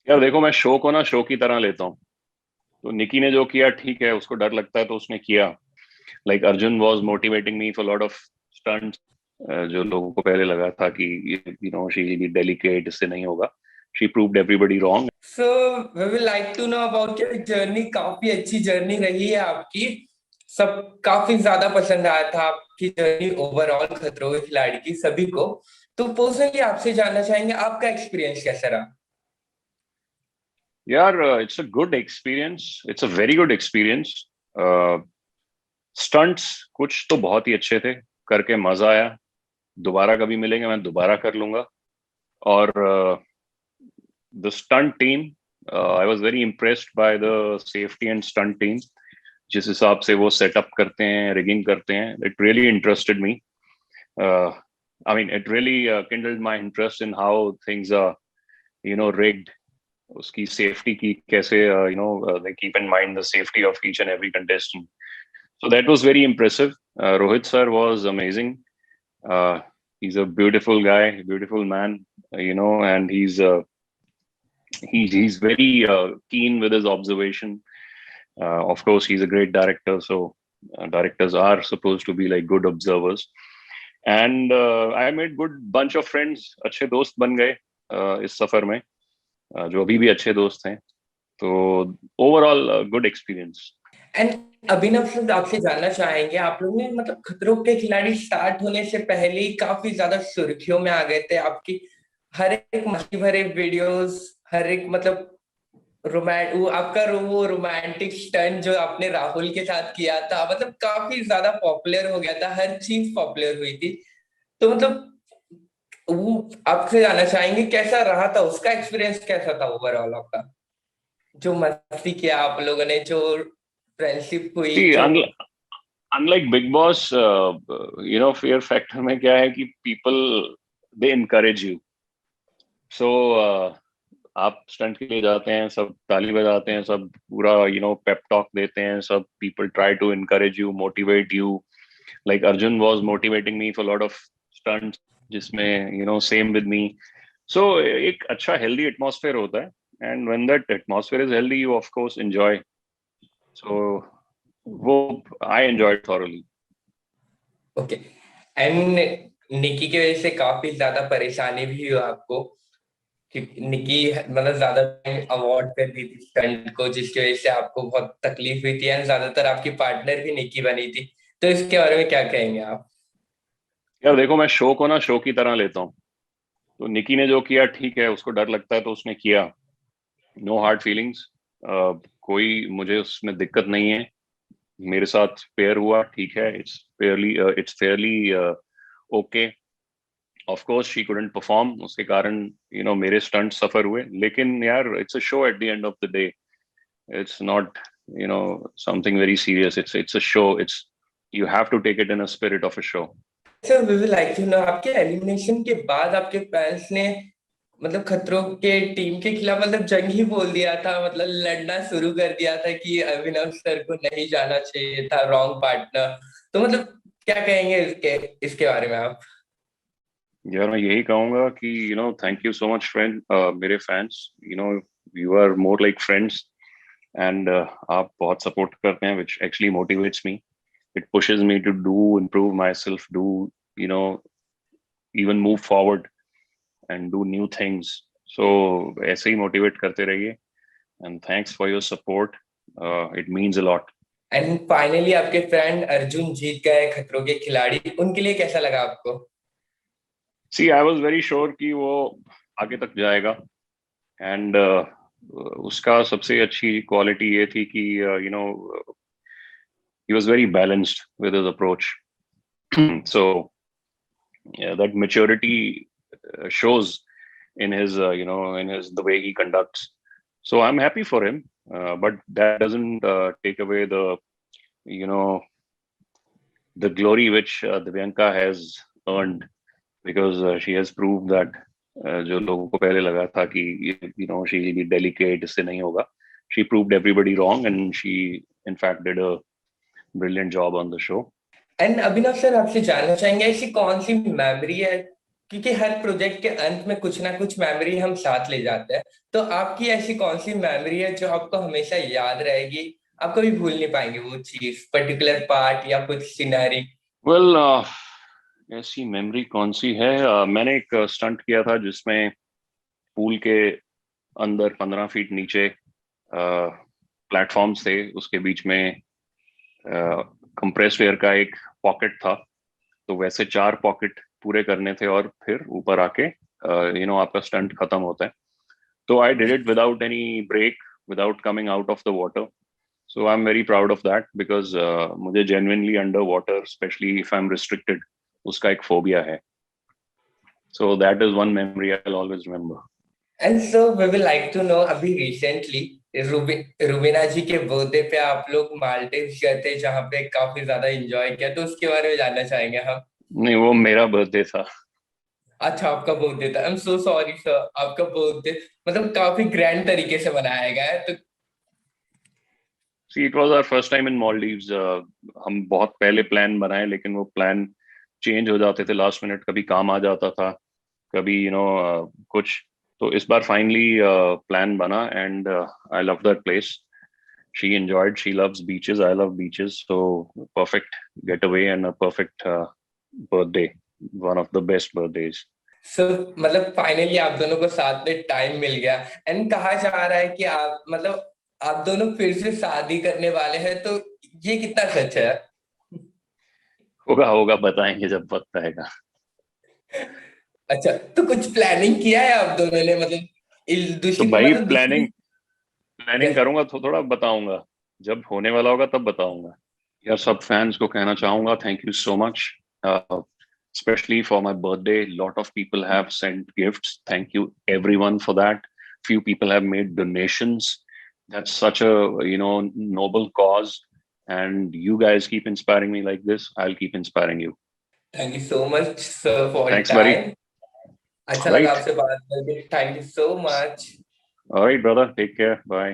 यार देखो, मैं शो को ना शो की तरह लेता हूँ। तो निकी ने जो किया ठीक है, उसको डर लगता है तो उसने किया। Like Arjun was motivating me for lot of stunts. जो लोगों को पहले लगा था कि शी विल बी डेलिकेट, इससे नहीं होगा। She proved everybody wrong. So we will like to know about your journey. काफी अच्छी जर्नी रही है आपकी। सब काफी ज्यादा पसंद आया था आपकी जर्नी ओवरऑल खतरों के खिलाड़ी की सभी को। तो पर्सनली आपसे जानना चाहेंगे आपका एक्सपीरियंस कैसा रहा। यार, it's a good experience, it's a very good experience. Stunts कुछ तो बहुत ही अच्छे थे, करके मजा आया। दोबारा कभी मिलेंगे, मैं दोबारा कर लूंगा। और the stunt team, I was very impressed by the safety and stunt team. जिस हिसाब से वो सेटअप करते हैं, रिगिंग करते हैं, it really interested me. I mean, it really kindled my interest in how things are, rigged। उसकी safety की कैसे, they keep in mind the safety of each and every contestant. So that was very impressive. Rohit sir was amazing. uh, he's a beautiful guy, beautiful man, and he's very keen with his observation. Of course, he's a great director, so directors are supposed to be like good observers. And I made good bunch of friends, अच्छे दोस्त बन गए इस सफर में, जो अभी भी अच्छे दोस्त हैं। तो overall good experience. And Abhinav sir आपसे जानना चाहेंगे, आप लोग ने मतलब खतरों के खिलाड़ी स्टार्ट होने से पहले ही काफी ज्यादा सुर्खियों में आ गए थे। आपकी हर एक मस्ती भरे वीडियोस, हर एक मतलब वो आपका वो रोमांटिक स्टंट जो आपने राहुल के साथ किया था, मतलब काफी ज्यादा पॉपुलर हो गया था, हर चीज पॉपुलर हुई थी। तो मतलब वो आपसे जानना चाहेंगे कैसा रहा था, उसका एक्सपीरियंस कैसा था ओवरऑल आपका, जो मस्ती किया आप लोगों ने, जो फ्रेंडशिप हुई सी, जो। Unlike big boss, fear factor में क्या है कि पीपल, दे इनकरेज यू। सो आप स्टंट के लिए जाते हैं, सब ताली बजाते हैं, सब पूरा पेप टॉक देते हैं, सब people try to encourage you, motivate you. Like Arjun was motivating me for lot of stunts, जिसमें सेम विद मी। सो एक अच्छा हेल्दी एटमॉस्फेयर होता है, and when that atmosphere is healthy, you of course enjoy. So वो I enjoyed thoroughly. Okay. And Nikki की वजह से काफी ज्यादा परेशानी भी हुई आपको, क्योंकि निकी मतलब ज्यादा अवॉर्ड कर दी थी स्टंट को, जिसकी वजह से आपको बहुत तकलीफ हुई थी, एंड ज्यादातर आपकी पार्टनर भी निकी बनी थी। तो इसके बारे में क्या कहेंगे आप। यार देखो, मैं शो को ना शो की तरह लेता हूँ। तो निकी ने जो किया ठीक है, उसको डर लगता है तो उसने किया। No hard feelings. कोई मुझे उसमें दिक्कत नहीं है। मेरे साथ पेयर हुआ ठीक है, it's Fairlie okay. Of course she couldn't perform, उसके कारण मेरे स्टंट सफर हुए, लेकिन यार it's a show at the end of the day. It's not something very serious. It's a show. It's You have to take it in a spirit of a show. Sir we will like to know, आपके elimination के बाद आपके fans ने मतलब खतरों के team के खिलाफ मतलब जंग ही बोल दिया था, मतलब लड़ना शुरू कर दिया था कि अभिनव सर को नहीं जाना चाहिए था, रॉन्ग पार्टनर। तो मतलब क्या कहेंगे इसके इसके बारे में आप। यार मैं यही कहूंगा कि thank you so much friend, मेरे fans. You are more like friends. And आप बहुत सपोर्ट करते हैं, which actually motivates me. It pushes me to do improve my self, do you know even move forward and do new things. So ऐसे ही motivate करते रहिए, and thanks for your support. It means a lot. And finally आपके friend Arjun जीत गए खतरों के खिलाड़ी, उनके लिए कैसा लगा आपको। सी, आई वॉज वेरी श्योर कि वो आगे तक जाएगा। एंड उसका सबसे अच्छी क्वालिटी ये थी कि he was very balanced with his approach. So yeah, that maturity shows in his in his the way he conducts. So I'm happy for him, but that doesn't take away you know the glory which Divyanka has earned, because she has proved that जो लोगों को पहले लगा था कि she will be delicate, इससे नहीं होगा, she proved everybody wrong, and she in fact did a brilliant job on the show. And Abhinav sir आपसे जानना चाहेंगे, ऐसी कौन सी मेमोरी है क्योंकि हर प्रोजेक्ट के अंत में कुछ ना कुछ मेमोरी हम साथ ले जाते हैं। तो आपकी ऐसी कौन सी मेमोरी है जो आपको हमेशा याद रहेगी, आप कभी भूल नहीं पाएंगे वो चीज, पर्टिकुलर पार्ट या कुछ सिनेरी? वेल ऐसी मेमोरी कौन सी है? मैंने एक स्टंट किया था जिसमें पूल के अंदर 15 फीट नीचे प्लेटफॉर्म्स थे, उसके बीच में कंप्रेस्ड एयर का एक पॉकेट था। तो वैसे 4 पॉकेट पूरे करने थे और फिर ऊपर आके आपका स्टंट खत्म होता है। तो I did it without any break, without coming out of the water. So I am very proud of that because मुझे genuinely under water, especially if I am restricted, उसका एक फोबिया है। So that is one memory I will always remember. And so we will like to know, अभी recently Rubina ji के birthday पे आप लोग मालदीव्स गए थे, जहाँ पे काफी ज्यादा एंजॉय किया, तो उसके बारे में जानना चाहेंगे हम। नहीं, वो मेरा बर्थडे था। अच्छा, आपका बर्थडे था। I am so sorry sir, आपका बर्थडे मतलब काफी ग्रैंड तरीके से मनाया गया है तो। See, it was our first time in Maldives. हम बहुत पहले प्लान बनाए, लेकिन वो प्लान चेंज हो जाते थे लास्ट मिनट। कभी काम आ जाता था, कभी कुछ। तो इस बार फाइनली प्लान बना and I love that place. She enjoyed. She loves beaches. I love beaches. So perfect getaway and a perfect birthday. One of the best birthdays. सो मतलब फाइनली आप दोनों को साथ में टाइम मिल गया। एंड कहा जा रहा है कि आप मतलब आप दोनों फिर से शादी करने वाले हैं, तो ये कितना सच है? होगा होगा, बताएंगे जब वक्त आएगा। अच्छा, तो कुछ प्लानिंग किया है आप दोनों ने, मतलब तो दूसरी भाई मतलब दूसरी? प्लानिंग प्लानिंग करूंगा तो थोड़ा बताऊंगा, जब होने वाला होगा तब बताऊंगा। यार, सब फैंस को कहना चाहूंगा, thank you so much, especially for my birthday. Lot of people have sent gifts. Thank you everyone for that. Few people have made donations. That's such a noble cause, and you guys keep inspiring me like this. I'll keep inspiring you. Thank you so much sir for Thanks, buddy. Time. अच्छा लगा Right. आपसे बात करके, thank you so much. All right, brother. Take care. Bye.